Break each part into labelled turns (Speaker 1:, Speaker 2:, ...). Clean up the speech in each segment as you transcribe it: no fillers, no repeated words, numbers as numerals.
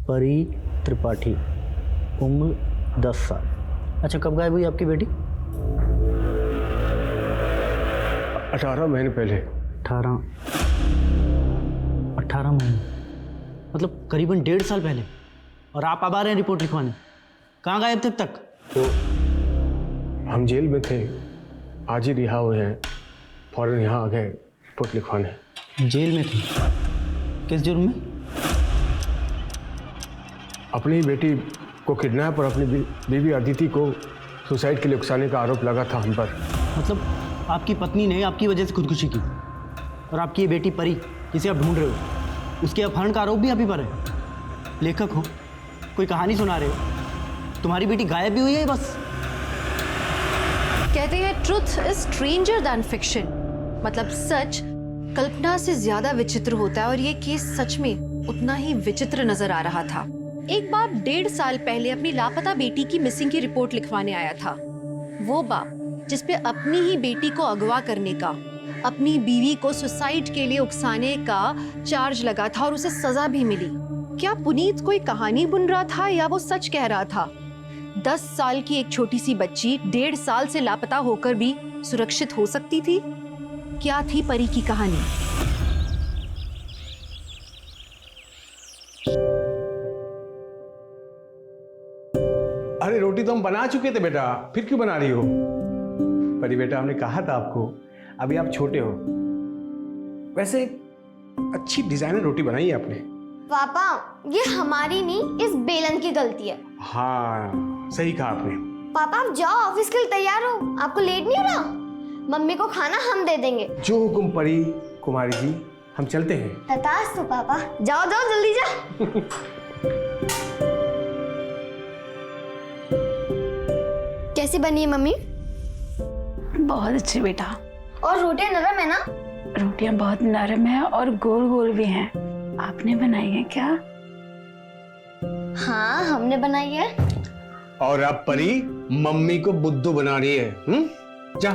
Speaker 1: परी त्रिपाठी, उम्र 10 साल। अच्छा, कब गायब हुई आपकी बेटी?
Speaker 2: 18 महीने पहले।
Speaker 1: 18 महीने, मतलब करीबन 1.5 साल पहले। और आप अब आ रहे हैं रिपोर्ट लिखवाने? कहाँ गायब थे अब तक?
Speaker 2: तो हम जेल में थे, आज ही रिहा हुए हैं, फौरन यहाँ आ गए रिपोर्ट लिखवाने।
Speaker 1: जेल में थे? किस जुर्म में?
Speaker 2: अपनी बेटी को किडनैप और अपनी बीवी अदिति को सुसाइड के लिए उकसाने का आरोप लगा था हम पर।
Speaker 1: मतलब आपकी पत्नी ने आपकी वजह से खुदकुशी की, और आपकी ये बेटी परी जिसे आप ढूंढ रहे हो, उसके अपहरण का आरोप भी आप ही पर है। लेखक हो, कोई कहानी सुना रहे हो, तुम्हारी बेटी गायब भी हुई है बस।
Speaker 3: कहते हैं truth is stranger than fiction, मतलब सच कल्पना से ज्यादा विचित्र होता है, और ये केस सच में उतना ही विचित्र नजर आ रहा था। एक बाप 1.5 साल पहले अपनी लापता बेटी की मिसिंग की रिपोर्ट लिखवाने आया था। वो बाप जिसपे अपनी ही बेटी को अगवा करने का, अपनी बीवी को सुसाइड के लिए उकसाने का चार्ज लगा था और उसे सजा भी मिली। क्या पुनीत कोई कहानी बुन रहा था या वो सच कह रहा था? 10 साल की एक छोटी सी बच्ची 1.5 साल से लापता होकर भी सुरक्षित हो सकती थी? क्या थी परी की कहानी?
Speaker 2: अरे रोटी तो हम बना चुके थे बेटा, फिर क्यों बना रही हो? परी बेटा, हमने कहा था आपको, अभी आप छोटे हो। वैसे अच्छी डिजाइनर रोटी बनाई है आपने।
Speaker 4: पापा, ये हमारी नहीं, इस बेलन की गलती है।
Speaker 2: हाँ, सही कहा आपने।
Speaker 4: पापा आप जाओ, ऑफिस के लिए तैयार हो, आपको लेट नहीं हो रहा? मम्मी को खाना हम दे देंगे।
Speaker 2: जो हुकुम परी कुमारी जी, हम चलते हैं।
Speaker 4: तथास्तु पापा, जाओ जाओ जल्दी जाओ। कैसी बनी है मम्मी?
Speaker 5: बहुत अच्छी बेटा।
Speaker 4: और रोटियां नरम है ना?
Speaker 5: रोटियां बहुत नरम है और गोल गोल भी हैं। आपने बनाई है क्या?
Speaker 4: हाँ, हमने बनाई है।
Speaker 2: और अब परी मम्मी को बुद्धू बना रही है। जा,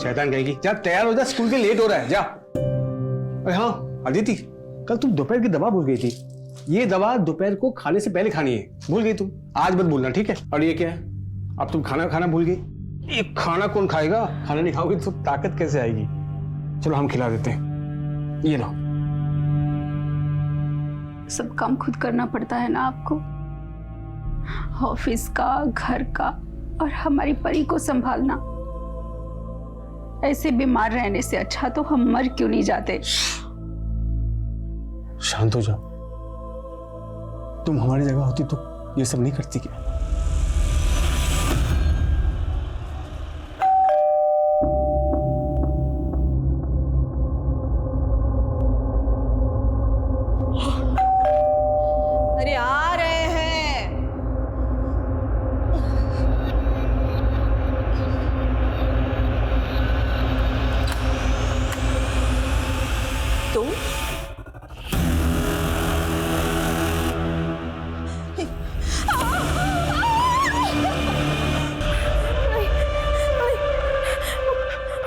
Speaker 2: शैतान कहेगी। जा तैयार हो जा, स्कूल के लेट हो रहा है, जा। अरे हाँ अदिति, कल तुम दोपहर की दवा भूल गई थी। ये दवा दोपहर को खाने से पहले खानी है, भूल गई तुम। आज मत भूलना, ठीक है? और ये क्या है, अब तुम खाना भूल गई। ये खाना कौन खाएगा? खाना नहीं खाओगे तो ताकत कैसे आएगी? चलो हम खिला देते हैं, ये लो।
Speaker 5: सब काम खुद करना पड़ता है ना आपको, ऑफिस का, घर का, और हमारी परी को संभालना। ऐसे बीमार रहने से अच्छा तो हम मर क्यों नहीं जाते?
Speaker 2: शांत हो जाओ। तुम हमारी जगह होती तो ये सब नहीं करती क्या?
Speaker 3: अरे आ रहे हैं। तुम?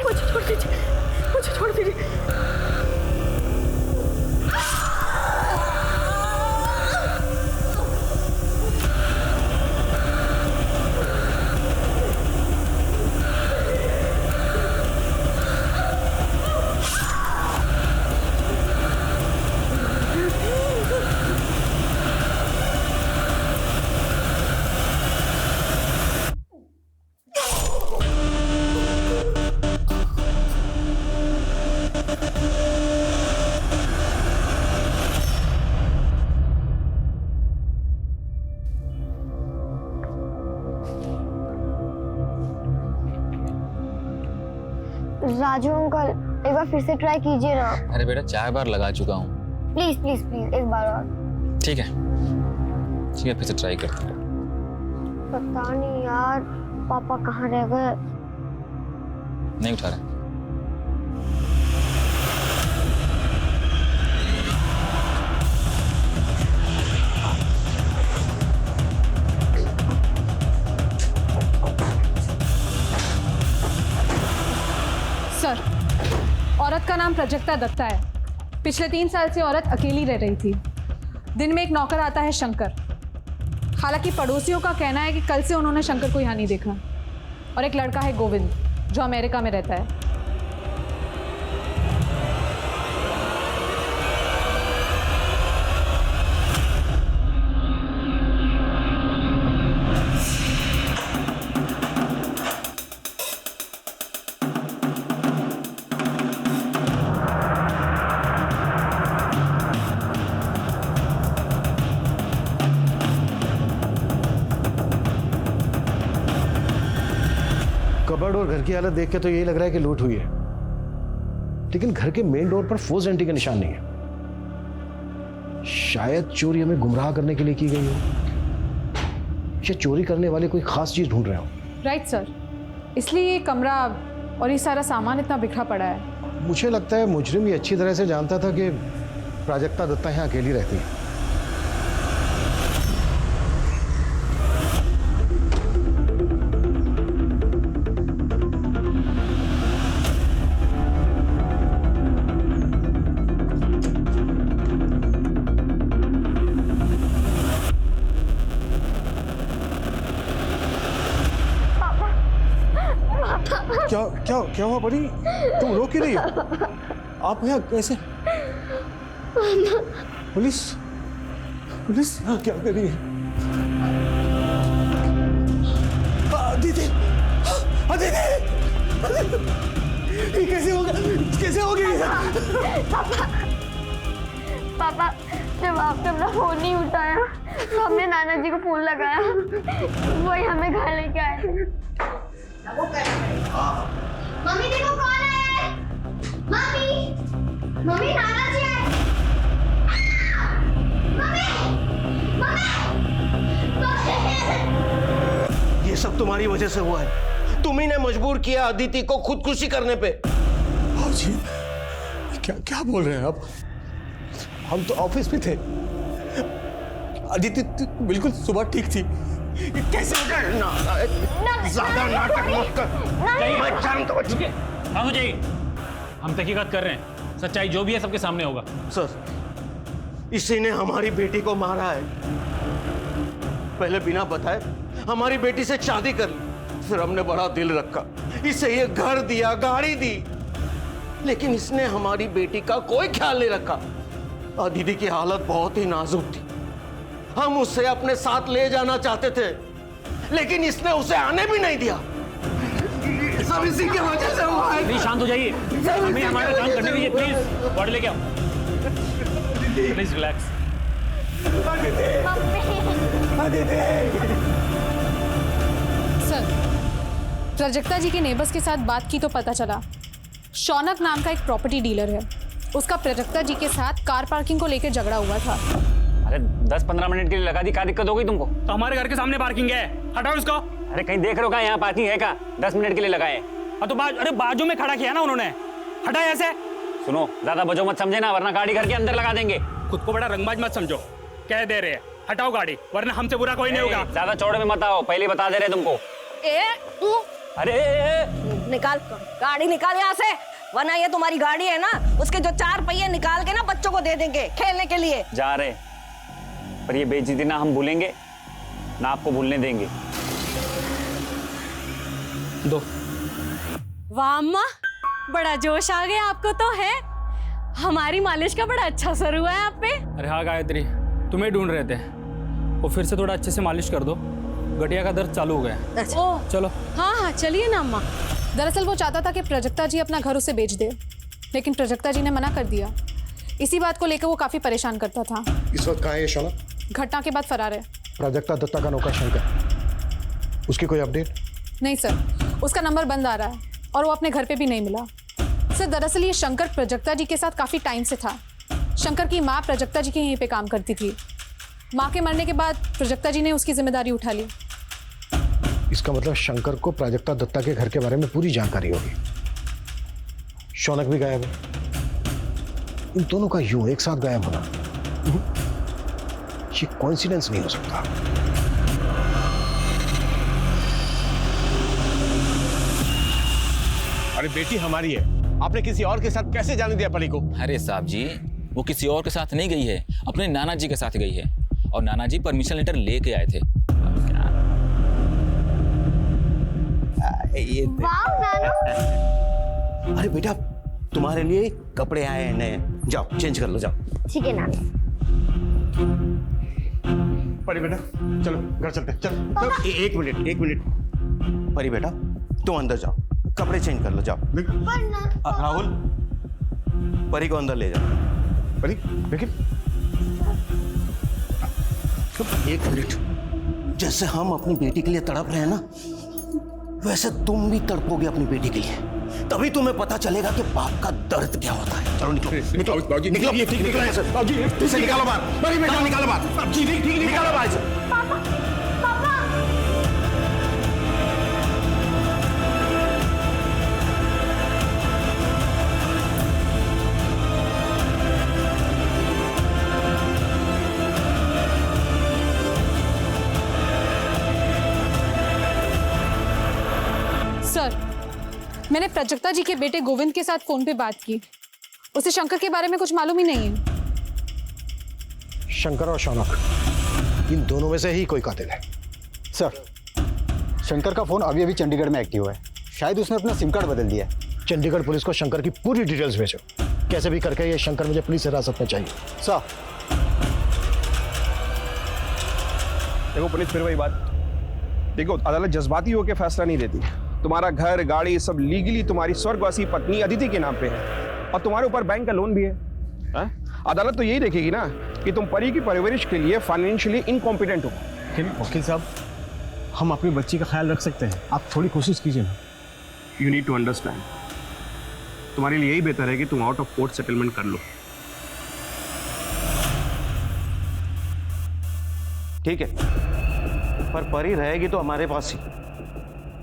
Speaker 3: मुझे छोड़ दीजिए, मुझे छोड़ दीजिए।
Speaker 4: राजू अंकल, एक बार फिर से ट्राई कीजिए ना।
Speaker 6: अरे बेटा 4 बार लगा चुका हूँ।
Speaker 4: प्लीज प्लीज प्लीज, एक बार और।
Speaker 6: ठीक है, फिर से ट्राई करता हूँ।
Speaker 4: पता नहीं यार, पापा कहाँ रह गए?
Speaker 6: नहीं उठा रहा।
Speaker 7: सर, औरत का नाम प्राजक्ता दत्ता है। पिछले 3 साल से औरत अकेली रह रही थी। दिन में एक नौकर आता है शंकर। हालांकि पड़ोसियों का कहना है कि कल से उन्होंने शंकर को यहाँ नहीं देखा। और एक लड़का है गोविंद जो अमेरिका में रहता है।
Speaker 8: कबर्ड और घर की हालत देख के तो यही लग रहा है कि लूट हुई है, लेकिन घर के मेन डोर पर फोर्स एंट्री का निशान नहीं है। शायद चोरी हमें गुमराह करने के लिए की गई हो, या चोरी करने वाले कोई खास चीज ढूंढ रहे हो।
Speaker 7: राइट सर, इसलिए ये कमरा और ये सारा सामान इतना बिखरा पड़ा है।
Speaker 8: मुझे लगता है मुजरिम ये अच्छी तरह से जानता था कि प्राजक्ता दत्ता यहाँ अकेली रहती है। क्या हुआ परी? तुम रो क्यों रही हो? आप यहाँ कैसे? पुलिस क्या कर रही है? दीदी, ये कैसे हो गया?
Speaker 4: पापा, जब आपने अपना फोन नहीं उठाया तो हमने नाना जी को फोन लगाया, वही हमें घर लेके आए। मम्मी देखो कौन आया है। मम्मी नाना जी आए। मम्मी।
Speaker 8: ये सब तुम्हारी वजह से हुआ है। तुम ही ने मजबूर किया अदिति को खुदकुशी करने पे। जी, क्या बोल रहे हैं आप? हम तो ऑफिस में थे। अदिति बिल्कुल सुबह ठीक थी। कैसे ज्यादा नाटक मत कर।
Speaker 9: हाँ मुझे हम तहकीकात कर रहे हैं, सच्चाई जो भी है सबके सामने होगा।
Speaker 8: सर, इसी ने हमारी बेटी को मारा है। पहले बिना बताए हमारी बेटी से शादी कर ली, फिर हमने बड़ा दिल रखा, इसे ये घर दिया, गाड़ी दी, लेकिन इसने हमारी बेटी का कोई ख्याल नहीं रखा। दीदी की हालत बहुत ही नाजुक थी। हम उसे अपने साथ ले जाना चाहते थे, लेकिन इसने उसे आने भी नहीं दिया। सब इसी की वजह से हुआ है।
Speaker 9: प्लीज शांत हो जाइए, हमें हमारा काम करने दीजिए। प्लीज बॉडी लेके आओ, प्लीज रिलैक्स।
Speaker 7: सर, प्राजक्ता जी के नेबर्स के साथ बात की तो पता चला शौनक नाम का एक प्रॉपर्टी डीलर है, उसका प्राजक्ता जी के साथ कार पार्किंग को लेकर झगड़ा हुआ था।
Speaker 9: अरे 10-15 मिनट के लिए लगा दी, क्या दिक्कत हो गई तुमको? तो हमारे घर के सामने पार्किंग है, हटाओ इसको। अरे कहीं देख रहे हो क्या यहाँ पार्किंग है क्या? 10 मिनट के लिए लगाए। तो अरे बाजू में खड़ा किया ना उन्होंने, हटाए ऐसे। सुनो, ज्यादा बजो मत समझे ना, वरना गाड़ी घर के अंदर लगा देंगे। खुद को बड़ा रंगबाज मत समझो, कह दे रहे हैं हटाओ गाड़ी, वरना हमसे बुरा कोई नहीं होगा। ज्यादा चौड़े में मत आओ, पहले बता दे रहे तुमको। अरे
Speaker 10: निकाल गाड़ी, निकाल यहाँ से, वरना ये तुम्हारी गाड़ी है ना, उसके जो 4 पहिए निकाल के ना बच्चों को दे देंगे खेलने के लिए।
Speaker 9: जा रहे, पर ये बेइज्जती ना हम भूलेंगे ना आपको भूलने देंगे। दो।
Speaker 10: वाह अम्मा, बड़ा जोश आ गया आपको तो है। हमारी मालिश का बड़ा अच्छा असर हुआ है आप पे।
Speaker 9: अरे हाँ गायत्री, तुम्हें ढूंढ रहे थे, वो फिर से थोड़ा अच्छे से मालिश कर दो, गठिया का दर्द चालू हो गया।
Speaker 7: अच्छा।
Speaker 9: चलो।
Speaker 7: हाँ चलिए ना अम्मा। दरअसल वो चाहता था कि प्राजक्ता जी अपना घर उसे बेच दे, लेकिन प्राजक्ता जी ने मना कर दिया। इसी बात को लेकर वो काफी परेशान करता था।
Speaker 8: इस वक्त कहाँ है शौनक?
Speaker 7: घटना के बाद फरार है।
Speaker 8: प्राजक्ता दत्ता का नौकर शंकर, उसकी कोई अपडेट?
Speaker 7: नहीं सर, उसका नंबर बंद आ रहा है और वो अपने घर पे भी नहीं मिला। सर दरअसल ये शंकर प्राजक्ता जी के साथ काफी टाइम से था। शंकर की माँ प्राजक्ता जी के यहीं पे काम करती थी। माँ के मरने के बाद प्राजक्ता जी ने उसकी जिम्मेदारी उठा ली।
Speaker 8: इसका मतलब शंकर को प्राजक्ता दत्ता के घर के बारे में पूरी जानकारी होगी। शौनक भी गायब है। इन दोनों का यूं एक साथ गायब होना ये कोइंसिडेंस नहीं हो सकता।
Speaker 2: अरे बेटी हमारी है, आपने किसी और के साथ कैसे जाने दिया परी को?
Speaker 6: अरे साहब जी, वो किसी और के साथ नहीं गई है, अपने नाना जी के साथ गई है। और नाना जी परमिशन लेटर लेके आए थे। अब क्या? ये
Speaker 4: वाह नानू।
Speaker 8: अरे बेटा, तुम्हारे लिए कपड़े आए हैं नए, जाओ चेंज कर लो, जाओ।
Speaker 4: ठीक है नानू।
Speaker 2: परी बेटा चलो घर चलते हैं, चल।
Speaker 8: एक मिनट परी बेटा, तुम अंदर जाओ, कपड़े चेंज कर लो, जाओ। राहुल, परी को अंदर ले जाओ।
Speaker 2: परी लेकिन
Speaker 8: एक मिनट, जैसे हम अपनी बेटी के लिए तड़प रहे हैं ना, वैसे तुम भी तड़पोगे अपनी बेटी के लिए। तभी तुम्हें पता चलेगा कि बाप का दर्द क्या होता है। चलो निकलो, निकलो बाबूजी, निकलो, ये ठीक निकलो ऐसे। बाबूजी इसे निकालो बाहर, बड़ी बेटा निकालो बाहर। बाबूजी ठीक निकालो बाहर से।
Speaker 4: पापा पापा।
Speaker 7: सर, मैंने प्राजक्ता जी के बेटे गोविंद के साथ फोन पे बात की। उसे शंकर के बारे में कुछ मालूम ही नहीं है।
Speaker 11: शंकर और शौनक, इन दोनों में से ही कोई कातिल है।
Speaker 1: सर, शंकर का फोन अभी अभी चंडीगढ़ में एक्टिव है। शायद उसने अपना सिम कार्ड बदल दिया है।
Speaker 11: चंडीगढ़ पुलिस को शंकर की पूरी डिटेल्स भेजो। कैसे भी करके ये शंकर मुझे पुलिस हिरासत में चाहिए।
Speaker 1: सर,
Speaker 12: देखो पुलिस, फिर वही बात। देखो, अदालत जज्बाती होकर फैसला नहीं देती। तुम्हारा घर, गाड़ी सब लीगली तुम्हारी स्वर्गवासी पत्नी अदिति के नाम पे है, और तुम्हारे ऊपर बैंक का लोन भी है। अदालत तो यही देखेगी ना कि तुम परी की परवरिश के लिए फाइनेंशियली इनकॉम्पिटेंट हो।
Speaker 2: लेकिन वकील साहब, हम अपनी बच्ची का ख्याल रख सकते हैं, आप थोड़ी कोशिश कीजिए ना।
Speaker 12: यू नीड टू अंडरस्टैंड, तुम्हारे लिए यही बेहतर है कि तुम आउट ऑफ कोर्ट सेटलमेंट कर लो।
Speaker 8: ठीक है, पर परी रहेगी तो हमारे पास ही।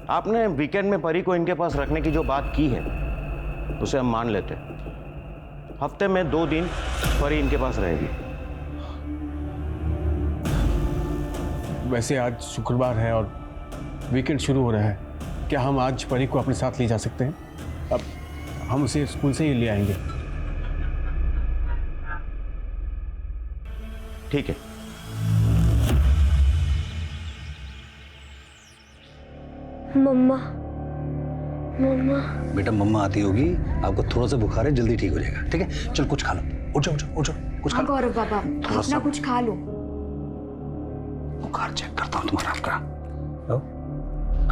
Speaker 8: आपने वीकेंड में परी को इनके पास रखने की जो बात की है, उसे हम मान लेते हैं। हफ्ते में 2 दिन परी इनके पास रहेगी।
Speaker 2: वैसे आज शुक्रवार है और वीकेंड शुरू हो रहा है, क्या हम आज परी को अपने साथ ले जा सकते हैं? अब हम उसे स्कूल से ही ले आएंगे।
Speaker 8: ठीक है।
Speaker 4: मम्मा मम्मा।
Speaker 13: बेटा मम्मा आती होगी, आपको थोड़ा सा बुखार है, जल्दी ठीक हो जाएगा। ठीक है, चल कुछ खा लो। उठ जाओ, उठ जाओ, कुछ खा लो।
Speaker 4: गौरव बाबा, अपना कुछ खा लो।
Speaker 13: बुखार चेक करता हूँ तुम्हारा आपका।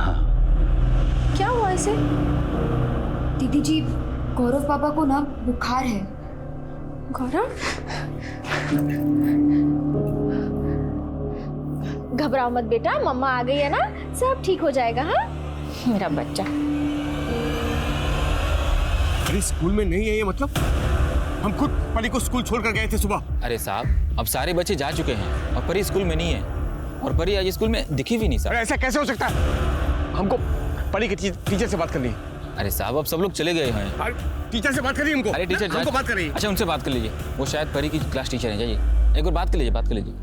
Speaker 13: हाँ,
Speaker 4: क्या हुआ इसे? दीदी जी, गौरव पापा को ना बुखार है। गौरव, घबराओ मत बेटा, मम्मा आ गई है ना, सब ठीक हो जाएगा। हाँ मेरा बच्चा।
Speaker 2: परी स्कूल में नहीं है ये मतलब? हम खुद परी को स्कूल छोड़कर गए थे सुबह।
Speaker 6: अरे साहब, अब सारे बच्चे जा चुके हैं और परी स्कूल में नहीं है, और परी आज स्कूल में दिखी भी नहीं सर।
Speaker 2: अरे ऐसा कैसे हो सकता है? हमको परी के टीचर से बात करनी है।
Speaker 6: अरे साहब, अब सब लोग चले गए हैं।
Speaker 2: टीचर से बात करिए हमको।
Speaker 6: अरे टीचर
Speaker 2: हमको बात करिए।
Speaker 6: अच्छा, उनसे बात कर लीजिए, वो शायद परी की क्लास टीचर है। जाइए एक बार बात कर लीजिए, बात कर लीजिए।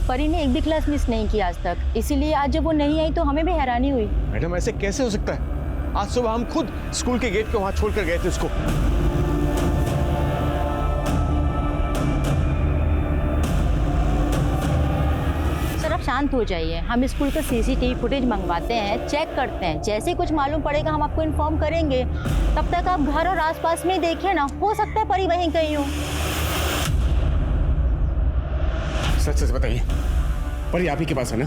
Speaker 5: परी ने एक भी क्लास मिस नहीं की आज तक, इसीलिए आज जब वो नहीं आई तो हमें भी हैरानी हुई।
Speaker 2: मैडम ऐसे कैसे हो सकता है? आज सुबह हम खुद स्कूल के गेट के वहां छोड़कर गए थे उसको।
Speaker 5: सर आप शांत हो जाइए, हम स्कूल का सीसीटीवी फुटेज मंगवाते हैं, चेक करते हैं, जैसे कुछ मालूम पड़ेगा हम आपको इन्फॉर्म करेंगे। तब तक आप घर और आसपास में देखिए ना, हो सकता है परी वहीं कहीं हो।
Speaker 2: सच सच बताइए, परी आप ही के पास है ना?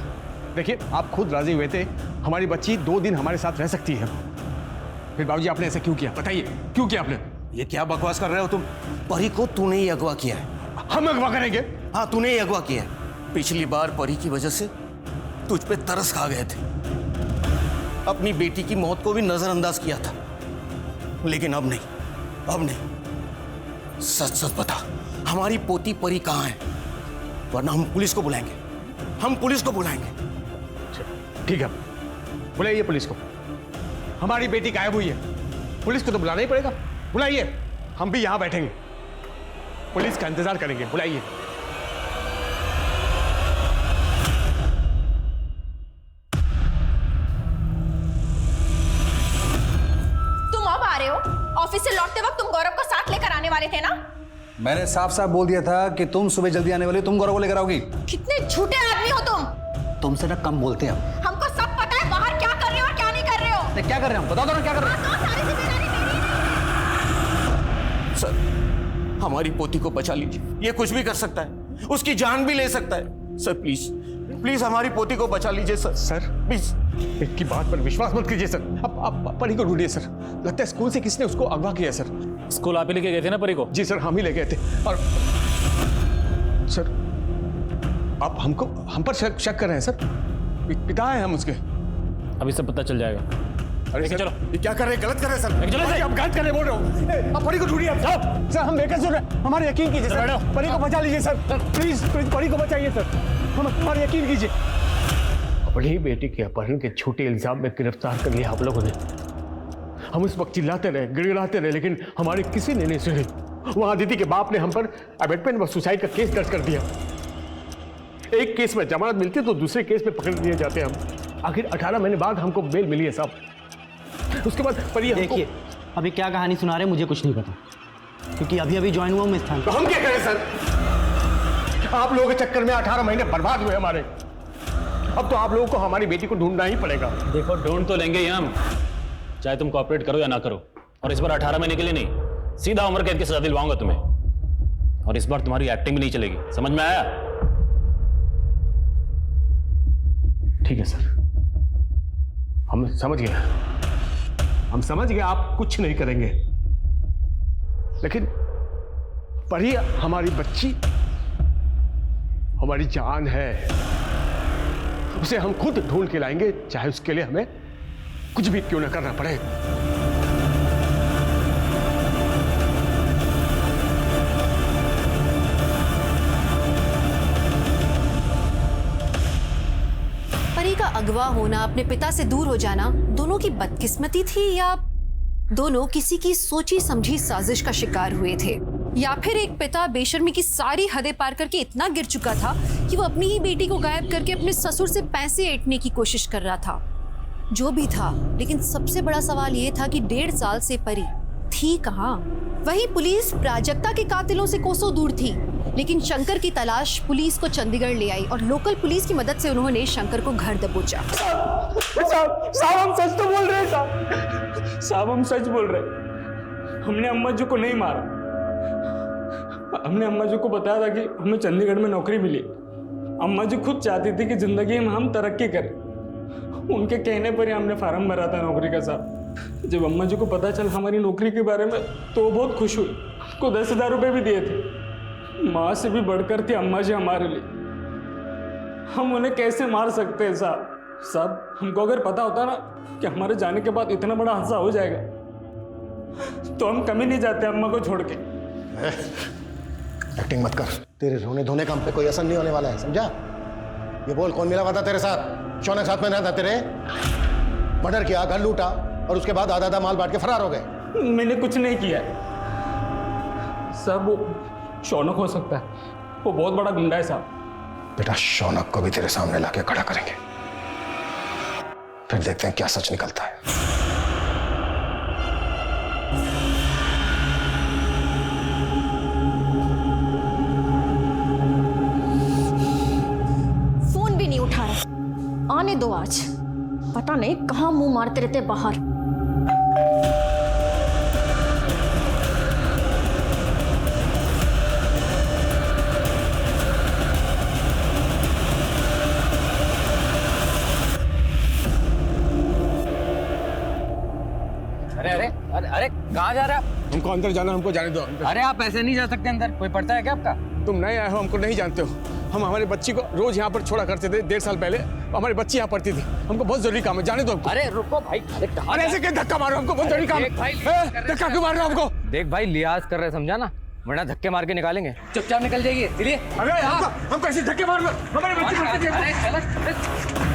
Speaker 2: देखिए, आप खुद राजी हुए थे हमारी बच्ची 2 दिन हमारे साथ रह सकती है। फिर बाबूजी आपने ऐसा क्यों किया? बताइए क्यों किया आपने?
Speaker 8: ये क्या बकवास कर रहे हो तुम? परी को तूने ही अगवा किया है।
Speaker 2: हम अगवा करेंगे?
Speaker 8: हाँ, तूने ही अगवा किया है। पिछली बार परी की वजह से तुझ पे तरस खा गए थे, अपनी बेटी की मौत को भी नजरअंदाज किया था, लेकिन अब नहीं, अब नहीं। सच सच बता, हमारी पोती परी कहाँ है? वरना हम पुलिस को बुलाएंगे, हम पुलिस को बुलाएंगे।
Speaker 2: ठीक है, बुलाइए पुलिस को। हमारी बेटी गायब हुई है, पुलिस को तो बुलाना ही पड़ेगा। बुलाइए, हम भी यहां बैठेंगे, पुलिस का इंतजार करेंगे। बुलाइए।
Speaker 10: तुम अब आ रहे हो? ऑफिस से लौटते वक्त तुम गौरव को साथ लेकर आने वाले थे ना?
Speaker 13: मैंने साफ साफ बोल दिया था कि तुम सुबह जल्दी आने वाली हो, तुम गौरव को लेकर आओगी।
Speaker 10: कितने झूठे आदमी हो तुम।
Speaker 13: तुमसे ना कम बोलते हैं हम।
Speaker 10: हमको सब पता है बाहर क्या कर रहे हो और क्या नहीं कर रहे हो।
Speaker 13: क्या कर रहे हैं हम, बताओ तो ना क्या कर रहे हैं।
Speaker 10: सारी जिम्मेदारी मेरी।
Speaker 8: सर हमारी पोती को बचा लीजिए, ये कुछ भी कर सकता है, उसकी जान भी ले सकता है। सर प्लीज प्लीज हमारी पोती को बचा लीजिए सर।
Speaker 2: सर
Speaker 8: प्लीज
Speaker 2: इनकी बात पर विश्वास मत कीजिए सर। अब परी को ढूंढिए सर। लगता है स्कूल से किसने उसको अगवा किया सर।
Speaker 9: स्कूल आप ही लेके गए थे ना परी को?
Speaker 2: जी सर, हम ही ले गए थे। और सर आप हम पर शक कर रहे हैं सर। पिता है हम उसके।
Speaker 9: अभी सब पता चल जाएगा।
Speaker 2: अरे सर,
Speaker 9: चलो।
Speaker 2: ये क्या कर रहे हैं, गलत कर रहे हैं सर।
Speaker 9: चलो सर।
Speaker 2: आप गलत कर रहे बोल रहे हो। आप परी को ढूंढिए आप। जाओ सर, हम बेकसूर हैं, हमारे यकीन कीजिए सर। परी को बचा लीजिए सर, प्लीज प्लीज परी को बचाइए सर, हमारे यकीन कीजिए। अपनी बेटी के अपहरण के झूठे इल्जाम में गिरफ्तार कर लिया आप लोगों ने। हम उस वक्त चिल्लाते रहे, गिड़गिड़ाते रहे, लेकिन हमारे किसी ने नहीं सुनी। वहां अदिति के बाप ने हम पर अबेटमेंट व सुसाइड का केस दर्ज कर दिया। एक केस में जमानत मिलती है तो दूसरे केस में पकड़ लिए जाते हैं हम। आखिर 18 महीने बाद हमको बेल मिली है साहब। उसके बाद पर ये
Speaker 1: देखिए, अभी क्या कहानी सुना रहे हैं मुझे कुछ नहीं पता, क्योंकि अभी अभी ज्वाइन हुआ हूं मैं स्थान।
Speaker 2: तो हम क्या करें सर? आप लोगों के चक्कर में 18 महीने बर्बाद हुए हमारे। अब तो आप लोगों को हमारी बेटी को ढूंढना ही पड़ेगा।
Speaker 9: देखो ढूंढ तो लेंगे ही हम, चाहे तुम कोऑपरेट करो या ना करो। और इस बार 18 महीने के लिए नहीं, सीधा उम्र कैद की सजा दिलवाऊंगा तुम्हें। और इस बार तुम्हारी एक्टिंग भी नहीं चलेगी, समझ में आया?
Speaker 2: ठीक है सर, हम समझ गए, हम समझ गए आप कुछ नहीं करेंगे। लेकिन परी हमारी बच्ची, हमारी जान है, उसे हम खुद ढूंढ के लाएंगे, चाहे उसके लिए हमें कुछ भी क्यों ना करना पड़े।
Speaker 3: परी का अगवा होना, अपने पिता से दूर हो जाना, दोनों की बदकिस्मती थी या दोनों किसी की सोची समझी साजिश का शिकार हुए थे, या फिर एक पिता बेशर्मी की सारी हदें पार करके इतना गिर चुका था कि वो अपनी ही बेटी को गायब करके अपने ससुर से पैसे ऐंठने की कोशिश कर रहा था। जो भी था, लेकिन सबसे बड़ा सवाल ये था कि 1.5 साल से परी थी कहाँ? वहीं पुलिस प्राजक्ता के कातिलों से कोसों दूर थी, लेकिन शंकर की तलाश पुलिस को चंडीगढ़ ले आई और लोकल पुलिस की मदद से उन्होंने शंकर को घर दबोचा।
Speaker 9: साहब हम सच तो बोल रहे हैं साहब, हम सच बोल रहे हैं। हमने अम्मा जी को नहीं मारा। हमने अम्मा जी को बताया था कि हमें चंडीगढ़ में नौकरी मिली। अम्मा जी खुद चाहती थी कि जिंदगी में हम तरक्की करें। उनके कहने पर ही हमने फार्म भरा था नौकरी का साहब। जब अम्मा जी को पता चला हमारी नौकरी के बारे में तो वो बहुत खुश हुई, उसको 10,000 रुपये भी दिए थे। माँ से भी बढ़कर थी अम्मा जी हमारे लिए। हम उन्हें कैसे मार सकते हैं साहब? हमको अगर पता होता ना कि हमारे जाने के बाद इतना बड़ा हादसा हो जाएगा तो हम कभी नहीं जाते अम्मा को छोड़ के।
Speaker 11: एक्टिंग मत कर, तेरे रोने धोने का हम पे कोई असर नहीं होने वाला है, समझा? ये बोल, कौन मिला हुआ था तेरे साथ? शौनक साथ में रहता तेरे? मर्डर किया, घर लूटा और उसके बाद आधा माल बांट के फरार हो गए।
Speaker 9: मैंने कुछ नहीं किया साहब। वो शौनक हो सकता है, वो बहुत बड़ा गुंडा है साहब।
Speaker 11: बेटा, शौनक को भी तेरे सामने लाके खड़ा करेंगे, फिर देखते हैं क्या सच निकलता है।
Speaker 10: फोन भी नहीं उठा रहा। आने दो आज, पता नहीं कहां मुंह मारते रहते बाहर।
Speaker 14: अरे कहाँ जा रहे आप?
Speaker 2: हमको अंदर जाना, हमको जाने दो।
Speaker 14: अरे आप ऐसे नहीं जा सकते अंदर, कोई पड़ता है क्या आपका?
Speaker 2: तुम नए आए हो, हमको नहीं जानते हो। हम हमारी बच्ची को रोज यहाँ पर छोड़ा करते थे। 1.5 साल पहले हमारी बच्ची यहाँ पढ़ती थी। हमको बहुत जरूरी काम है, जाने दो हमको।
Speaker 14: अरे रुको भाई,
Speaker 2: अरे ऐसे क्या धक्का मारो, हमको बहुत जरूरी काम है। धक्का क्यों मार रहे हो हमको?
Speaker 14: देख भाई, लिहाज कर रहे, समझा ना, वरना धक्के मार के निकालेंगे। चुपचाप निकल जाइए, चलिए।
Speaker 2: अरे हम कैसे धक्के मार रहे हो? हमारी बच्ची पढ़ती थी।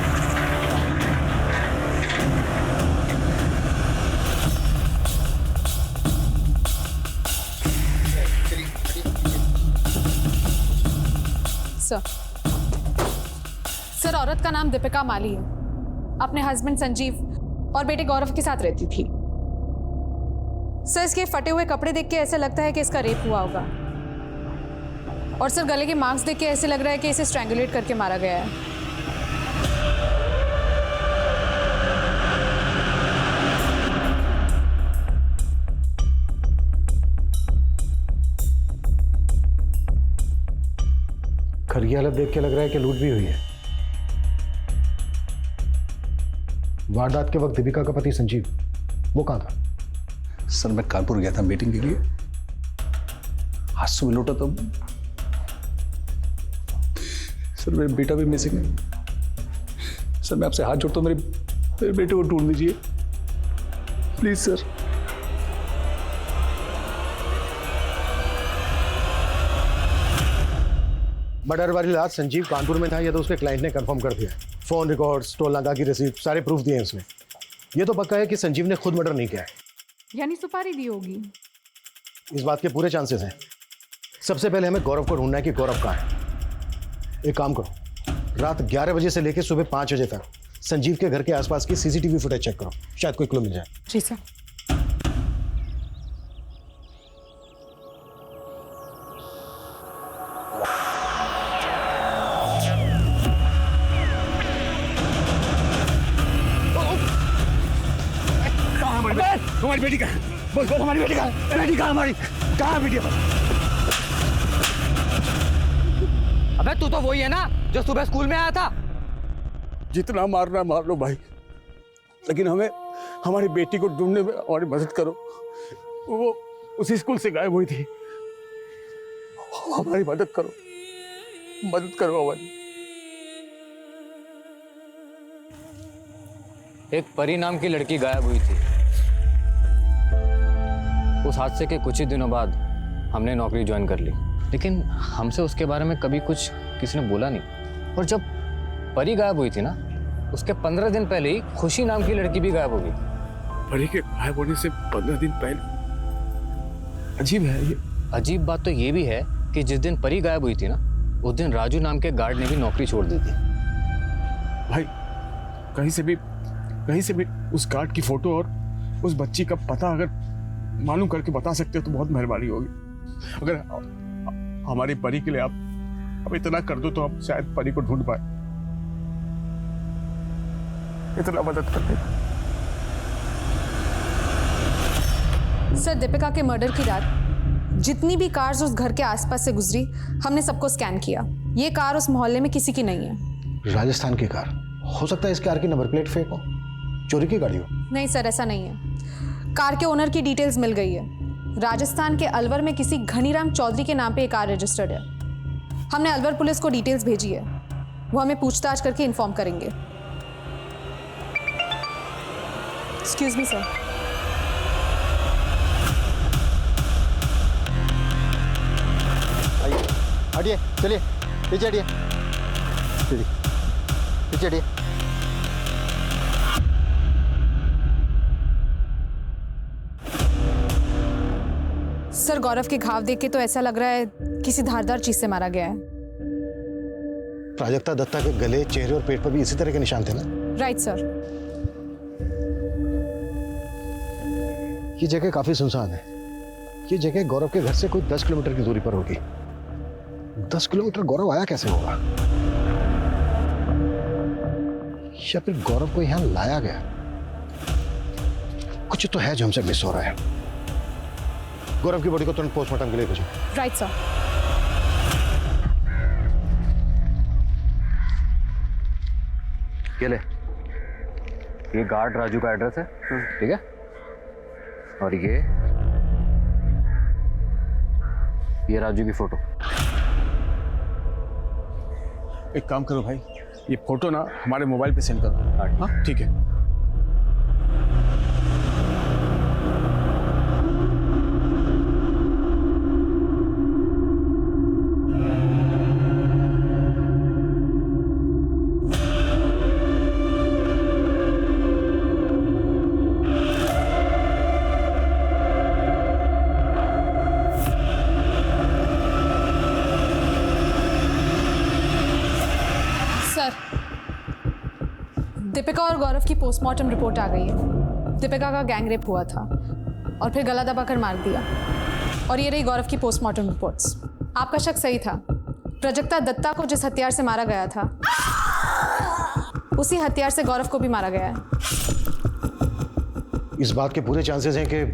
Speaker 7: सर, औरत का नाम दीपिका माली है, अपने हस्बैंड संजीव और बेटे गौरव के साथ रहती थी। सर, इसके फटे हुए कपड़े देख के ऐसा लगता है कि इसका रेप हुआ होगा। और सर गले के मार्क्स देख के ऐसे लग रहा है कि इसे स्ट्रैंगुलेट करके मारा गया है।
Speaker 11: घर की हालत देख के लग रहा है कि लूट भी हुई है। वारदात के वक्त दीपिका का पति संजीव वो कहाँ था?
Speaker 13: सर मैं कानपुर गया था मीटिंग के लिए, आज सुबह लौटा तो सर मेरे बेटा भी मिसिंग है। सर मैं आपसे हाथ जोड़ता हूँ, मेरे बेटे को ढूंढ दीजिए प्लीज सर।
Speaker 11: मर्डर वाली रात संजीव कानपुर में था, ये तो उसके क्लाइंट ने कंफर्म कर दिया। फोन रिकॉर्ड्स, टोल नाका की रिसीप्ट, सारे प्रूफ दिए हैं उसने। ये तो पक्का है कि संजीव ने खुद मर्डर नहीं किया है।
Speaker 7: यानी सुपारी दी होगी।
Speaker 11: इस बात के पूरे चांसेस हैं। सबसे पहले हमें गौरव को ढूंढना है कि गौरव कहाँ है। एक काम करो, रात 11 बजे से लेकर सुबह 5 बजे तक संजीव के घर के आसपास की सीसीटीवी फुटेज चेक करो, शायद कोई क्लू मिल जाए।
Speaker 7: जी सर।
Speaker 2: हमारी बेटी कहाँ? बोल हमारी बेटी कहाँ? बेटी कहाँ हमारी? कहाँ बेटी?
Speaker 14: अबे तू तो वही है ना जो सुबह स्कूल में आया था।
Speaker 2: जितना मारना मार लो भाई, लेकिन हमें हमारी बेटी को ढूंढने में हमारी मदद करो। वो उसी स्कूल से गायब हुई थी, हमारी मदद करो, मदद करो हमारी।
Speaker 14: एक परी नाम की लड़की गायब हुई थी। उस हादसे के कुछ ही दिनों बाद हमने नौकरी ज्वाइन कर ली, लेकिन हमसे उसके बारे में कभी कुछ किसी ने बोला नहीं। और जब परी गायब हुई थी ना, उसके 15 दिन पहले ही खुशी नाम की लड़की भी गायब हो गई थी।
Speaker 2: परी के गायब होने से 15 दिन पहले? अजीब है ये।
Speaker 14: अजीब बात तो ये भी है कि जिस दिन परी गायब हुई थी ना, उस दिन राजू नाम के गार्ड ने भी नौकरी छोड़ दी थी।
Speaker 2: भाई कहीं से भी उस गार्ड की फोटो और उस बच्ची का पता अगर मालूम करके बता सकते हो तो बहुत मेहरबानी होगी। अगर हमारी परी के लिए आप इतना कर दो तो हम शायद परी को ढूंढ पाए। इतना मदद कर दे।
Speaker 7: सर दीपिका के मर्डर की रात जितनी भी कार्स उस घर के आसपास से गुजरी, हमने सबको स्कैन किया। ये कार उस मोहल्ले में किसी की नहीं है।
Speaker 11: राजस्थान की कार हो सकता है, इस कार की नंबर प्लेट फेक हो, चोरी की गाड़ी हो।
Speaker 7: नहीं सर, ऐसा नहीं है। कार के ओनर की डिटेल्स मिल गई है। राजस्थान के अलवर में किसी घनीराम चौधरी के नाम पे एक कार रजिस्टर्ड है। हमने अलवर पुलिस को डिटेल्स भेजी है, वो हमें पूछताछ करके इन्फॉर्म करेंगे। Excuse me sir.
Speaker 11: आइए, हटिए, चलिए पीछे हटिए, पीछे हटिए।
Speaker 7: सर गौरव के घाव देख के तो ऐसा लग रहा है किसी धारदार चीज से मारा गया है।
Speaker 11: प्राजक्ता दत्ता के गले, चेहरे और पेट पर भी इसी तरह के निशान थे ना?
Speaker 7: Right sir.
Speaker 11: ये जगह काफी सुनसान है। ये जगह गौरव के घर से कोई 10 किलोमीटर की दूरी पर होगी। 10 किलोमीटर गौरव आया कैसे होगा? या फिर गौरव को यहां लाया गया? कुछ तो है जो हमसे मिस हो रहा है। गौरव की बॉडी को तुरंत पोस्टमार्टम के लिए भेजो।
Speaker 7: Right sir.
Speaker 14: ये ले, ये गार्ड राजू का एड्रेस है, ठीक है? और ये राजू की फोटो।
Speaker 2: एक काम करो भाई, ये फोटो ना हमारे मोबाइल पे सेंड करो। हाँ ठीक है।
Speaker 7: दीपिका और गौरव की पोस्टमार्टम रिपोर्ट आ गई है। दीपिका का गैंग रेप हुआ था और फिर गला दबाकर मार दिया। और ये रही गौरव की पोस्टमार्टम रिपोर्ट्स। आपका शक सही था। प्राजक्ता दत्ता को जिस हथियार से मारा गया था उसी हथियार से गौरव को भी मारा गया है।
Speaker 11: इस बात के पूरे चांसेस हैं कि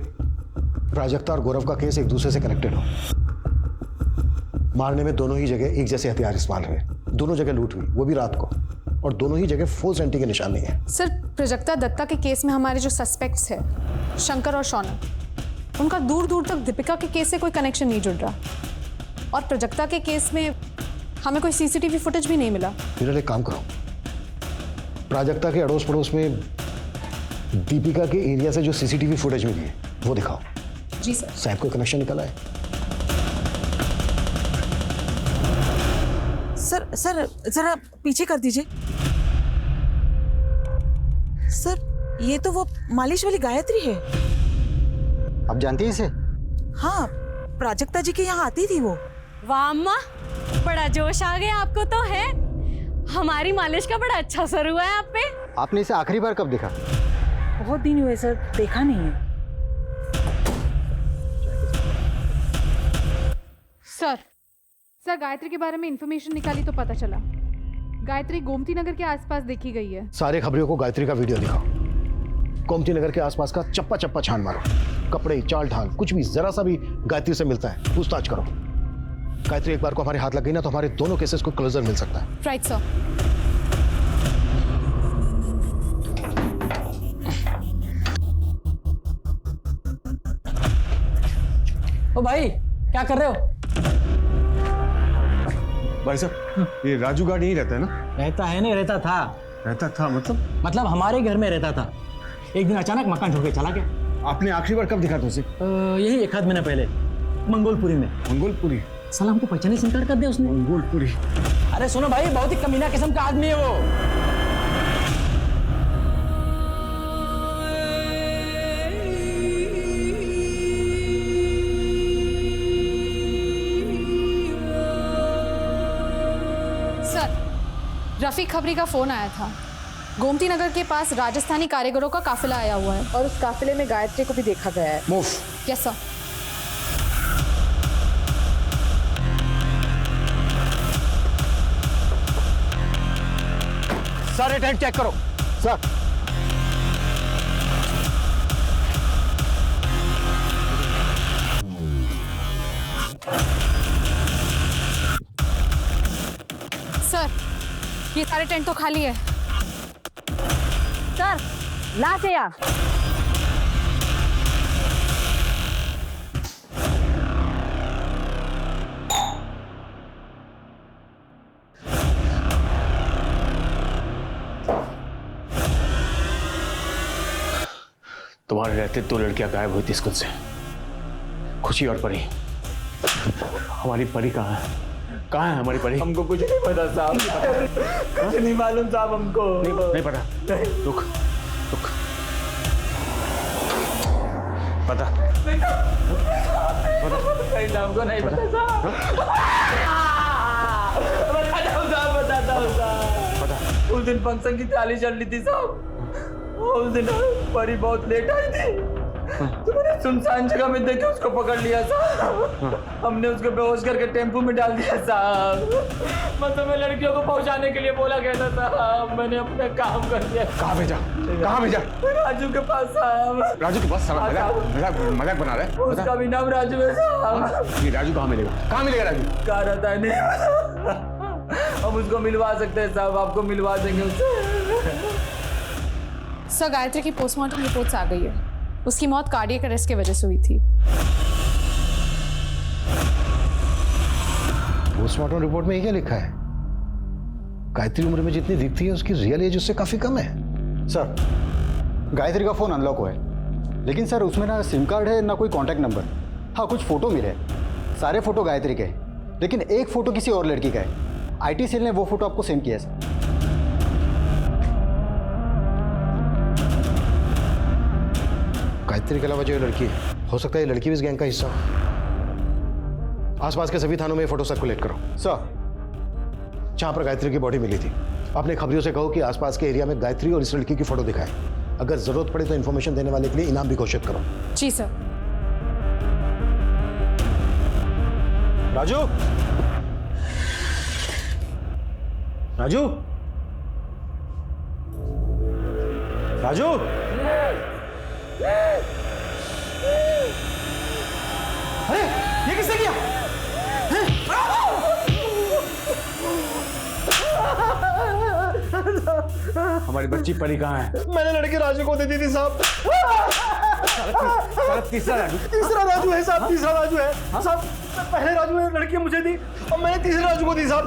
Speaker 11: प्राजक्ता और गौरव का केस एक दूसरे से कनेक्टेड हो। मारने में दोनों ही जगह एक जैसे हथियार इस्तेमाल हुए, दोनों जगह लूट हुई, वो भी रात को, और दोनों ही जगह फोर्स एंट्री के निशान नहीं है।
Speaker 7: सर, प्राजक्ता दत्ता के केस में हमारे जो सस्पेक्ट्स हैं शंकर और शौनक, उनका दूर दूर तक दीपिका के केस से कोई कनेक्शन नहीं जुड़ रहा, और प्राजक्ता के केस में हमें कोई सीसीटीवी फुटेज भी नहीं मिला।
Speaker 11: फिर एक काम करो, प्राजक्ता के अड़ोस पड़ोस में दीपिका के एरिया से जो सीसीटीवी फुटेज मिली है वो दिखाओ।
Speaker 7: जी सर।
Speaker 11: शायद कोई कनेक्शन निकला है।
Speaker 15: सर सर जरा पीछे कर दीजिए। सर, ये तो वो मालिश वाली गायत्री है।
Speaker 1: आप जानती हैं इसे?
Speaker 15: हाँ, प्राजक्ता जी के यहाँ आती थी वो।
Speaker 16: वाह अम्मा, बड़ा जोश आ गया आपको तो है। हमारी मालिश का बड़ा अच्छा असर हुआ है आप पे।
Speaker 1: आपने इसे आखिरी बार कब देखा?
Speaker 15: बहुत दिन हुए सर, देखा नहीं है।
Speaker 7: सर गायत्री के बारे में इंफॉर्मेशन निकाली तो पता चला गायत्री गोमती नगर के आसपास देखी गई है।
Speaker 11: सारे खबरियों को गायत्री का वीडियो दिखाओ। गोमती नगर के आसपास का चप्पा चप्पा छान मारो, कपड़े, चाल ढाल, कुछ भी जरा सा भी गायत्री से मिलता है पूछताछ करो। गायत्री एक बार को हमारे हाथ लग गई ना तो हमारे दोनों केसेस को क्लोजर मिल सकता है।
Speaker 7: Right sir.
Speaker 17: ओ भाई, क्या कर रहे हो?
Speaker 2: भाई साहब, ये राजू गार्ड यहीं रहता है ना?
Speaker 17: रहता है नहीं, रहता था।
Speaker 2: रहता था
Speaker 17: मतलब हमारे घर में रहता था। एक दिन अचानक मकान छोड़ के चला गया।
Speaker 2: आपने आखिरी बार कब दिखा था उसे?
Speaker 17: यही 1 आध महीने पहले, मंगोलपुरी में।
Speaker 2: मंगोलपुरी?
Speaker 17: साला हमको पहचाने से इनकार कर दिया उसने।
Speaker 2: मंगोलपुरी?
Speaker 17: अरे सुनो भाई, बहुत ही कमीना किस्म का आदमी है वो।
Speaker 7: रफीक खबरी का फोन आया था। गोमती नगर के पास राजस्थानी कारीगरों का काफिला आया हुआ है और उस काफिले में गायत्री को भी देखा गया है।
Speaker 11: मूव।
Speaker 7: Yes sir.
Speaker 11: सारे टेंट चेक करो। सर।
Speaker 7: सर, ये सारे टेंट तो खाली है।
Speaker 10: सर, लाश है यहाँ।
Speaker 2: तुम्हारे रहते 2 लड़कियां गायब हुई थी स्कूल से, खुशी और परी। हमारी परी कहाँ है? कहाँ है हमारी परी?
Speaker 18: हमको कुछ नहीं पता साहब, कुछ नहीं मालूम साहब हमको।
Speaker 2: नहीं पता? रुक रुक, पता
Speaker 18: हमको नहीं पता साहब। बताता हूँ साहब। उस दिन फंक्शन की ताली चल रही थी साहब, उस दिन परी बहुत लेट आई थी तो मैंने सुनसान जगह में देखे उसको पकड़ लिया साहब। हमने उसको बेहोश करके टेम्पो में डाल दिया साहब। मतलब मैं लड़कियों को पहुंचाने के लिए बोला गया था साहब, मैंने अपना काम कर दिया।
Speaker 2: कहाँ भेजा? कहाँ भेजा?
Speaker 18: राजू के पास साहब।
Speaker 2: राजू के पास? मजाक बना रहा है?
Speaker 18: उसका भी नाम राजू है साहब।
Speaker 2: ये राजू कहाँ मिलेगा? कहाँ मिलेगा राजू?
Speaker 18: कहाँ रहता है नहीं, हम उसको मिलवा सकते हैं साहब, आपको मिलवा देंगे उससे।
Speaker 7: सर, गायत्री की पोस्टमार्टम रिपोर्ट्स आ गई है। उसकी मौत कार्डियक अरेस्ट की वजह से हुई थी।
Speaker 11: पोस्टमार्टम रिपोर्ट में ये क्या लिखा है? गायत्री उम्र में जितनी दिखती है उसकी रियल एज उससे काफी कम है।
Speaker 1: सर, गायत्री का फोन अनलॉक हुआ है, लेकिन सर उसमें ना सिम कार्ड है ना कोई कांटेक्ट नंबर। हाँ, कुछ फोटो मिले, सारे फोटो गायत्री के, लेकिन एक फोटो किसी और लड़की का है। आईटी सेल ने वो फोटो आपको सेंड किया है सर।
Speaker 11: गायत्री के अलावा जो ये लड़की है, हो सकता है ये लड़की भी इस गैंग का हिस्सा हो। आसपास के सभी थानों में फोटो सर्कुलेट करो। सर, जहां पर गायत्री की बॉडी मिली थी, अपने खबरियों से कहो कि आसपास के एरिया में गायत्री और इस लड़की की फोटो दिखाएं। अगर जरूरत पड़े तो इन्फॉर्मेशन देने वाले के लिए इनाम भी घोषित करो।
Speaker 7: जी सर।
Speaker 11: राजू, राजू, राजू,
Speaker 2: अरे ये किसने किया?
Speaker 11: हमारी बच्ची परी कहाँ है?
Speaker 2: मैंने लड़की राजू को दे दी थी साहब।
Speaker 11: तीसरा राजू,
Speaker 2: तीसरा राजू है साहब, तीसरा राजू है साहब। पहले राजू ने लड़की मुझे दी और मैंने तीसरे राजू को दी साहब।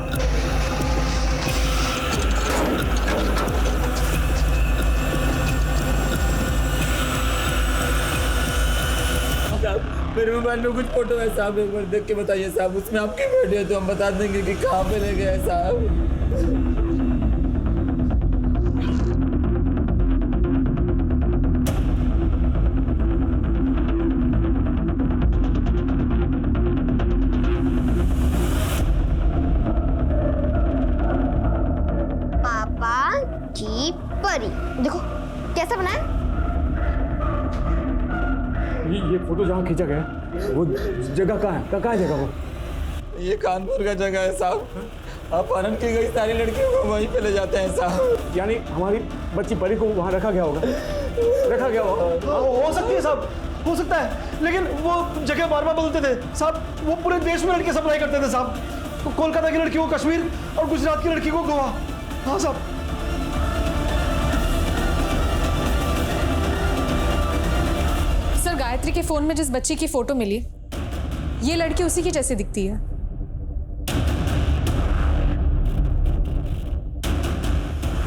Speaker 18: मेरे मोबाइल में कुछ फोटो है साहब, एक बार देख के बताइए साहब, उसमें आपकी वीडियो है तो हम बता देंगे कि कहाँ पे ले गए साहब।
Speaker 4: पापा की परी, देखो कैसा बना है।
Speaker 11: ये फोटो जहाँ खींचा गया वो जगह कहाँ है? कहाँ है जगह वो?
Speaker 18: ये कानपुर का जगह है साहब। अपहरण की गई सारी लड़कियों को वहीं पे ले जाते हैं साहब।
Speaker 11: यानी हमारी बच्ची परी को वहाँ रखा गया होगा, रखा गया होगा।
Speaker 2: हो सकती है साहब, हो सकता है, लेकिन वो जगह बार बार बदलते थे साहब। वो पूरे देश में लड़के सप्लाई करते थे साहब। तो कोलकाता की लड़की को कश्मीर और गुजरात की लड़की को गोवा। हाँ साहब।
Speaker 7: सर, गायत्री के फोन में जिस बच्ची की फोटो मिली, ये लड़की उसी की जैसी दिखती है।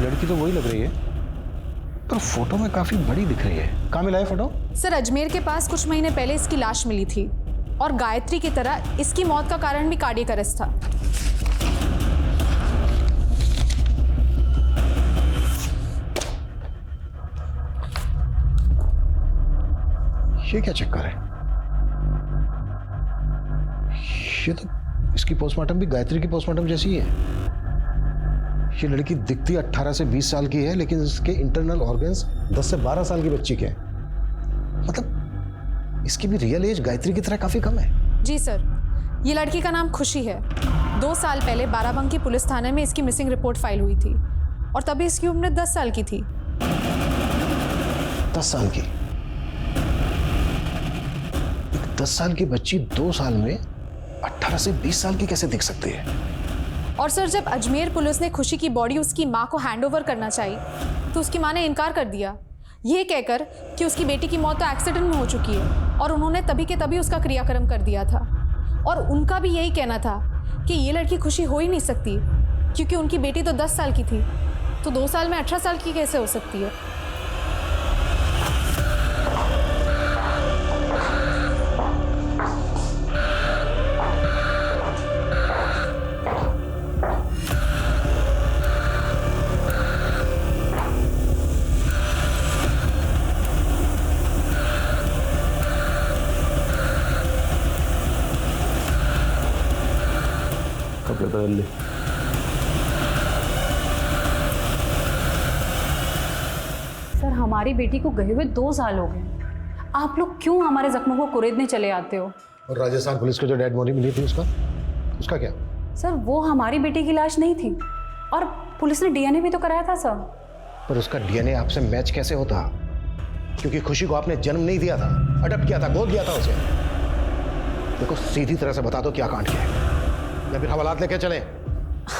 Speaker 11: लड़की तो वही लग रही है, पर फोटो में काफी बड़ी दिख रही है। कहाँ मिला है फोटो?
Speaker 7: सर, अजमेर के पास कुछ महीने पहले इसकी लाश मिली थी और गायत्री की तरह इसकी मौत का कारण भी कार्डियक अरेस्ट था।
Speaker 11: ये क्या चक्कर है? ये तो इसकी पोस्टमार्टम भी गायत्री की पोस्टमार्टम जैसी ही है। ये लड़की दिखती 18 से 20 साल की है, लेकिन इसके इंटरनल ऑर्गन्स 10 से 12 साल की बच्ची के हैं। मतलब इसकी भी रियल एज गायत्री की तरह काफी कम है।
Speaker 7: जी सर, ये लड़की का नाम खुशी है। 2 साल पहले बाराबंकी पुलिस थाने में इसकी मिसिंग रिपोर्ट फाइल हुई थी और तभी इसकी उम्र 10 साल की थी।
Speaker 11: 10 साल की? 10 साल की बच्ची 2 साल में 18 से 20 साल की कैसे दिख सकती है?
Speaker 7: और सर, जब अजमेर पुलिस ने खुशी की बॉडी उसकी मां को हैंडओवर करना चाहिए तो उसकी मां ने इनकार कर दिया, ये कहकर कि उसकी बेटी की मौत तो एक्सीडेंट में हो चुकी है और उन्होंने तभी के तभी उसका क्रियाक्रम कर दिया था। और उनका भी यही कहना था कि ये लड़की खुशी हो ही नहीं सकती क्योंकि उनकी बेटी तो 10 साल की थी, तो 2 साल में 18 साल की कैसे हो सकती है?
Speaker 13: कपड़े बदल ले।
Speaker 16: सर, हमारी बेटी को गए हुए 2 साल हो गए। आप लोग क्यों हमारे जख्मों को कुरेदने चले आते हो?
Speaker 11: और राजस्थान पुलिस को जो डेड बॉडी मिली थी उसका क्या?
Speaker 16: सर, वो हमारी बेटी की लाश नहीं थी और पुलिस ने डीएनए भी तो कराया था सर।
Speaker 11: पर उसका डीएनए आपसे मैच कैसे होता? क्योंकि खुशी को आपने जन्म नहीं दिया था, अडॉप्ट किया था, गोद दिया था उसे। देखो, सीधी तरह से बता दो क्या कांड किया है, या फिर हवालात लेके चले।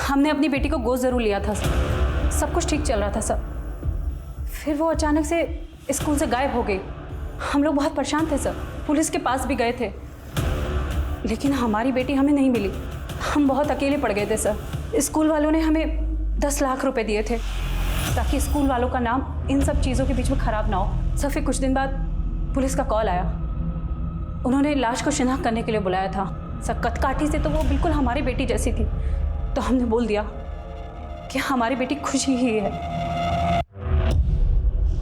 Speaker 16: हमने अपनी बेटी को गोद जरूर लिया था सर, सब कुछ ठीक चल रहा था सर। फिर वो अचानक से स्कूल से गायब हो गई। हम लोग बहुत परेशान थे सर, पुलिस के पास भी गए थे, लेकिन हमारी बेटी हमें नहीं मिली। हम बहुत अकेले पड़ गए थे सर। स्कूल वालों ने हमें 10 लाख रुपए दिए थे ताकि स्कूल वालों का नाम इन सब चीज़ों के बीच में ख़राब ना हो। सर, फिर कुछ दिन बाद पुलिस का कॉल आया, उन्होंने लाश को शिनाख्त करने के लिए बुलाया था। सर, कदकाठी से तो वो बिल्कुल हमारी बेटी जैसी थी, तो हमने बोल दिया कि हमारी बेटी खुशी ही है।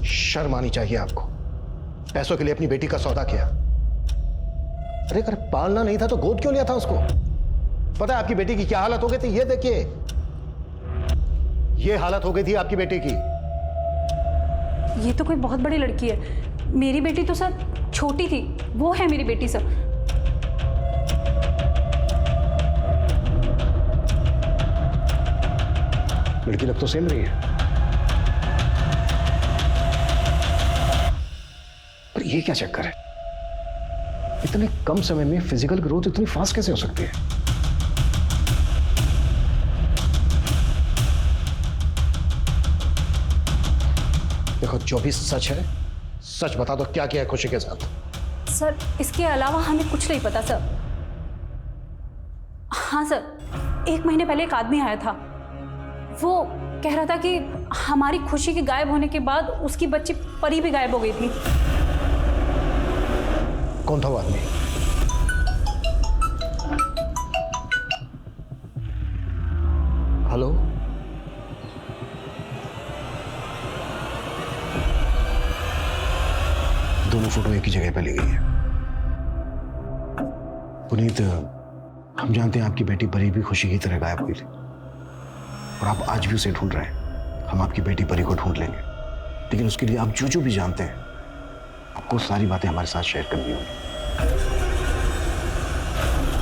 Speaker 11: शर्म आनी चाहिए आपको, पैसों के लिए अपनी बेटी का सौदा किया। अरे अगर पालना नहीं था तो गोद क्यों लिया था उसको? पता है आपकी बेटी की क्या हालत हो गई थी? ये देखिए, ये हालत हो गई थी आपकी बेटी की।
Speaker 16: ये तो कोई बहुत बड़ी लड़की है। मेरी बेटी तो सर छोटी थी, वो है मेरी बेटी सर।
Speaker 11: लड़की लग तो सेम रही है, पर ये क्या चक्कर है? इतने कम समय में फिजिकल ग्रोथ इतनी फास्ट कैसे हो सकती है? देखो, जो भी सच है सच बता दो, क्या किया है खुशी के साथ?
Speaker 16: सर इसके अलावा हमें कुछ नहीं पता सर। हाँ सर, 1 महीने पहले एक आदमी आया था। वो कह रहा था कि हमारी खुशी के गायब होने के बाद उसकी बच्ची परी भी गायब हो गई थी।
Speaker 11: कौन था वो आदमी? हेलो, दोनों फोटो एक ही जगह पे ली गई है। पुनीत, हम जानते हैं आपकी बेटी परी भी खुशी की तरह गायब हुई थी और आप आज भी उसे ढूंढ रहे हैं। हम आपकी बेटी परी को ढूंढ लेंगे, लेकिन उसके लिए आप जो भी जानते हैं आपको सारी बातें हमारे साथ शेयर करनी होगी।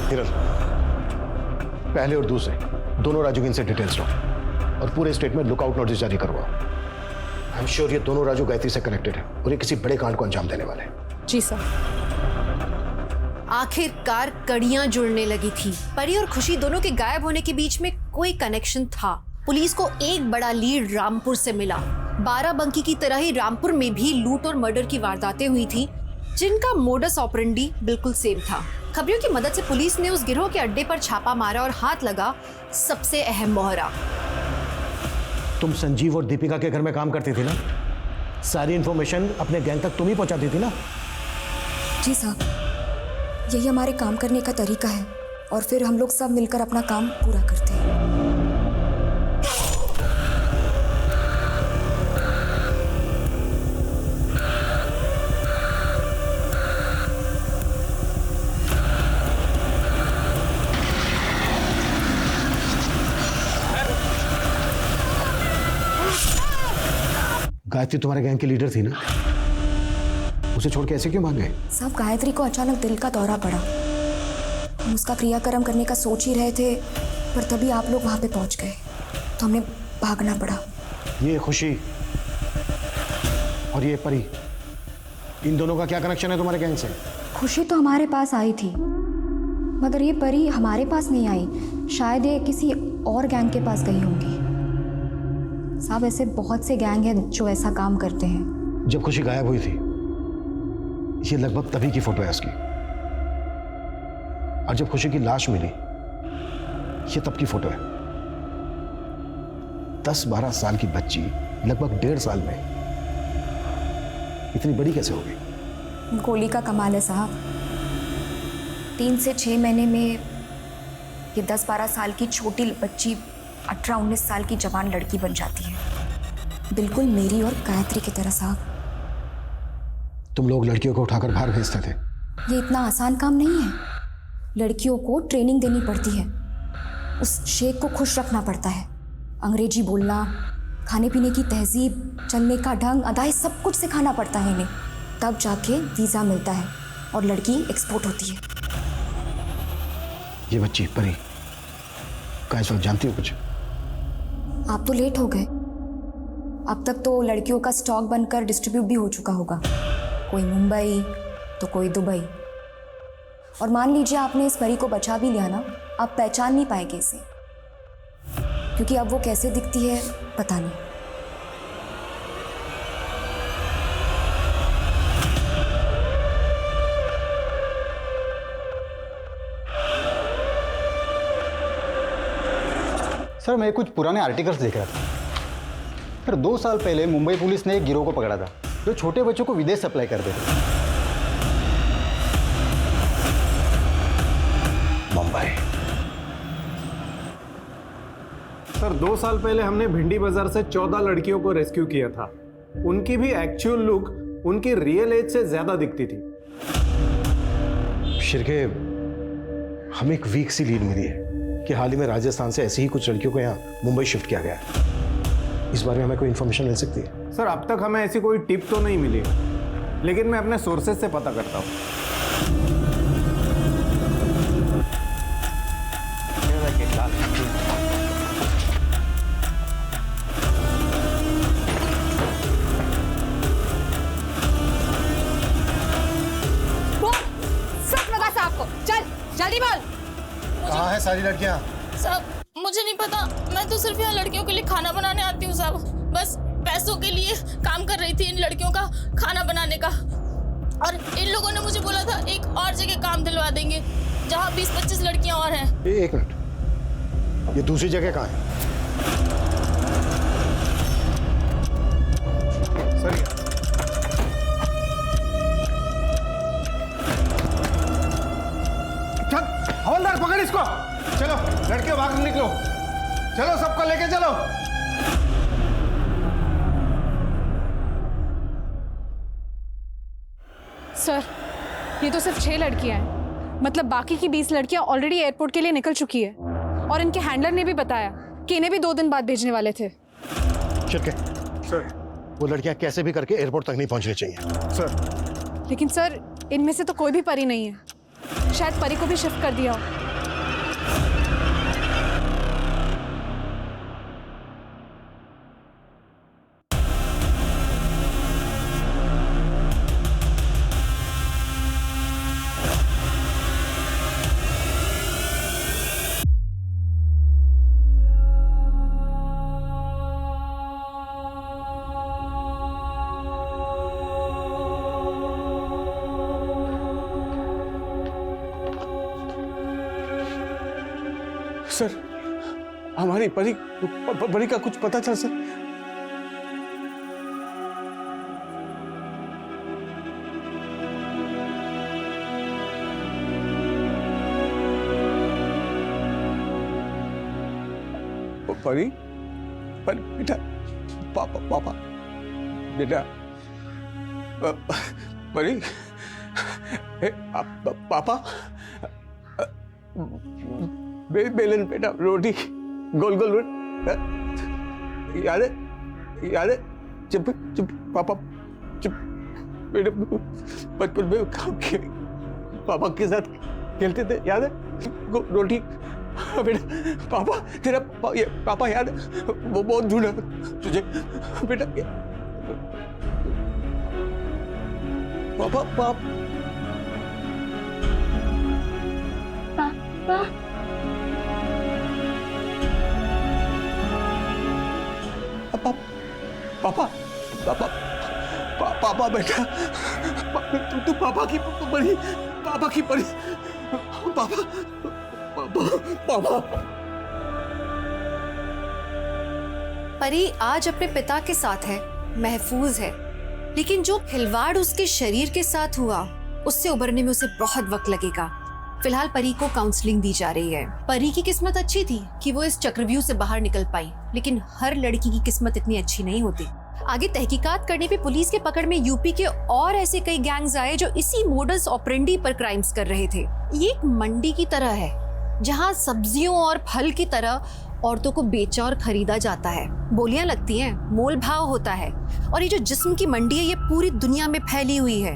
Speaker 11: हिरल, पहले और दूसरे दोनों राजू की इनसे डिटेल्स लो और पूरे स्टेट में लुकआउट नोटिस जारी करवाओ। आई एम श्योर ये दोनों राजू गायत्री से कनेक्टेड है और ये किसी बड़े कांड को अंजाम देने वाले हैं।
Speaker 7: जी सर।
Speaker 3: आखिरकार कड़ियां जुड़ने लगी थी। परी और खुशी दोनों के गायब होने के बीच में कोई कनेक्शन था। पुलिस को एक बड़ा लीड रामपुर से मिला। बाराबंकी की तरह ही रामपुर में भी लूट और मर्डर की वारदातें हुई थी, जिनका मोडस ऑपरेंडी बिल्कुल सेम था। खबरियों की मदद से पुलिस ने उस गिरोह के अड्डे पर छापा मारा और हाथ लगा सबसे अहम मोहरा।
Speaker 11: तुम संजीव और दीपिका के घर में काम करती थी ना? सारी इंफॉर्मेशन अपने गैंग तक तुम ही पहुंचाती थी ना?
Speaker 19: जी साहब, यही हमारे काम करने का तरीका है और फिर हम लोग सब मिलकर अपना काम पूरा करते हैं।
Speaker 11: गायत्री तुम्हारे गैंग की लीडर थी ना? उसे छोड़ के ऐसे क्यों भाग गए?
Speaker 19: साहब, गायत्री को अचानक दिल का दौरा पड़ा। हम उसका क्रियाक्रम करने का सोच ही रहे थे, पर तभी आप लोग वहां पे पहुंच गए तो हमें भागना पड़ा।
Speaker 11: ये खुशी और ये परी, इन दोनों का क्या कनेक्शन है तुम्हारे गैंग से?
Speaker 19: खुशी तो हमारे पास आई थी, मगर ये परी हमारे पास नहीं आई। शायद ये किसी और गैंग के पास गई होंगी। साहब, ऐसे बहुत से गैंग हैं जो ऐसा काम करते हैं।
Speaker 11: जब खुशी गायब हुई थी, ये लगभग तभी की फोटो है उसकी, और जब खुशी की लाश मिली, ये तब की फोटो है। 10-12 साल की बच्ची लगभग 1.5 साल में इतनी बड़ी कैसे हो गई?
Speaker 19: गोली का कमाल है साहब। 3 से 6 महीने में ये 10-12 साल की छोटी बच्ची 18-19 साल की जवान लड़की बन जाती है, बिल्कुल मेरी और गायत्री की तरह। साहब,
Speaker 11: तुम लोग लड़कियों को उठाकर बाहर भेजते थे?
Speaker 19: ये इतना आसान काम नहीं है। लड़कियों को ट्रेनिंग देनी पड़ती है, उस शेख को खुश रखना पड़ता है। अंग्रेजी बोलना, खाने पीने की तहजीब, चलने का ढंग, अदाएं, सब कुछ सिखाना पड़ता है इन्हें। तब जाके वीज़ा मिलता है और लड़की एक्सपोर्ट होती है।
Speaker 11: ये बच्ची परी का इस वक्त जानती हो कुछ?
Speaker 19: आप तो लेट हो गए। अब तक तो लड़कियों का स्टॉक बनकर डिस्ट्रीब्यूट भी हो चुका होगा, कोई मुंबई तो कोई दुबई। और मान लीजिए आपने इस परी को बचा भी लिया ना, आप पहचान नहीं पाएंगे इसे, क्योंकि अब वो कैसे दिखती है पता नहीं।
Speaker 20: सर, मैं कुछ पुराने आर्टिकल्स देख रहा था। सर, 2 साल पहले मुंबई पुलिस ने एक गिरोह को पकड़ा था जो छोटे बच्चों को विदेश सप्लाई करते थे।
Speaker 11: मुंबई।
Speaker 21: सर, 2 साल पहले हमने भिंडी बाजार से 14 लड़कियों को रेस्क्यू किया था। उनकी भी एक्चुअल लुक उनकी रियल एज से ज्यादा दिखती थी।
Speaker 11: शिरके, हमें एक वीक सी लीड मिली है कि हाल ही में राजस्थान से ऐसी ही कुछ लड़कियों को यहाँ मुंबई शिफ्ट किया गया है। इस बारे में हमें कोई इन्फॉर्मेशन मिल सकती है?
Speaker 21: सर, अब तक हमें ऐसी कोई टिप तो नहीं मिली, लेकिन मैं अपने सोर्सेज से पता करता हूँ।
Speaker 11: सारी लड़कियां?
Speaker 12: साहब मुझे नहीं पता, मैं तो सिर्फ यहाँ लड़कियों के लिए खाना बनाने आती हूँ साहब। बस पैसों के लिए काम कर रही थी इन लड़कियों का खाना बनाने का। और इन लोगों ने मुझे बोला था एक और जगह काम दिलवा देंगे जहाँ 20-25 लड़कियाँ और हैं।
Speaker 11: एक मिनट, ये दूसरी जगह कहाँ है? सर हवलदार पकड़ इसको। चलो लड़के बाहर निकलो, चलो सबको लेके चलो।
Speaker 7: सर ये तो सिर्फ 6 लड़कियां हैं, मतलब बाकी की 20 लड़कियां ऑलरेडी एयरपोर्ट के लिए निकल चुकी है। और इनके हैंडलर ने भी बताया कि इन्हें भी 2 दिन बाद भेजने वाले थे।
Speaker 11: शिरके सर, वो लड़कियां कैसे भी करके एयरपोर्ट तक नहीं पहुंचनी चाहिए सर।
Speaker 7: लेकिन सर इनमें से तो कोई भी परी नहीं है, शायद परी को भी शिफ्ट कर दिया हो।
Speaker 2: सर हमारी परी परी का कुछ पता चल सर? परी बेटा, पापा बेटा, परी पापा बेलन बेटा, रोटी गोल गोल याद है जब पापा जब बेटे बचपन में पापा के साथ खेलते थे, याद है रोटी बेटा? पापा तेरा पापा याद है? वो बहुत ढूंढा तुझे बेटा। पापा पापा पापा पापा पापा बेटा, तू पापा की परी, पापा की परी, पापा पापा।
Speaker 3: परी आज अपने पिता के साथ है, महफूज है, लेकिन जो खिलवाड़ उसके शरीर के साथ हुआ उससे उबरने में उसे बहुत वक्त लगेगा। फिलहाल परी को काउंसलिंग दी जा रही है। परी की किस्मत अच्छी थी कि वो इस चक्रव्यूह से बाहर निकल पाई, लेकिन हर लड़की की किस्मत इतनी अच्छी नहीं होती। आगे तहकीकात करने पे पुलिस के पकड़ में यूपी के और ऐसे कई गैंग्स आए जो इसी मोडस ऑपरेंडी पर क्राइम्स कर रहे थे। ये एक मंडी की तरह है जहाँ सब्जियों और फल की तरह औरतों को बेचा और खरीदा जाता है, बोलियां लगती हैं, मोल भाव होता है। और ये जो जिस्म की मंडी है ये पूरी दुनिया में फैली हुई है।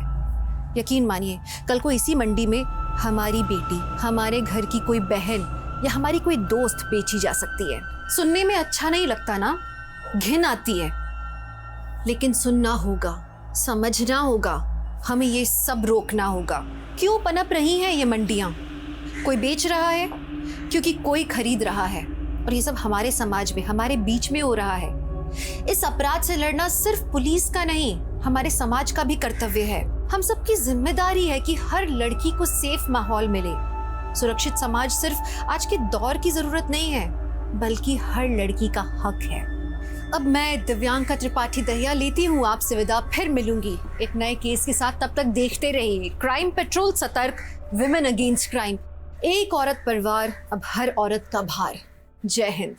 Speaker 3: यकीन मानिए कल को इसी मंडी में हमारी बेटी, हमारे घर की कोई बहन या हमारी कोई दोस्त बेची जा सकती है। सुनने में अच्छा नहीं लगता ना, घिन आती है, लेकिन सुनना होगा, समझना होगा, हमें ये सब रोकना होगा। क्यों पनप रही हैं ये मंडियां? कोई बेच रहा है क्योंकि कोई खरीद रहा है, और ये सब हमारे समाज में, हमारे बीच में हो रहा है। इस अपराध से लड़ना सिर्फ पुलिस का नहीं, हमारे समाज का भी कर्तव्य है। हम सबकी जिम्मेदारी है कि हर लड़की को सेफ माहौल मिले। सुरक्षित समाज सिर्फ आज के दौर की जरूरत नहीं है, बल्कि हर लड़की का हक है। अब मैं दिव्यांका त्रिपाठी दहिया लेती हूँ आपसे विदा, फिर मिलूंगी एक नए केस के साथ। तब तक देखते रहिए क्राइम पेट्रोल, सतर्क, विमेन अगेंस्ट क्राइम। एक औरत पर वार, अब हर औरत का भार। जय हिंद।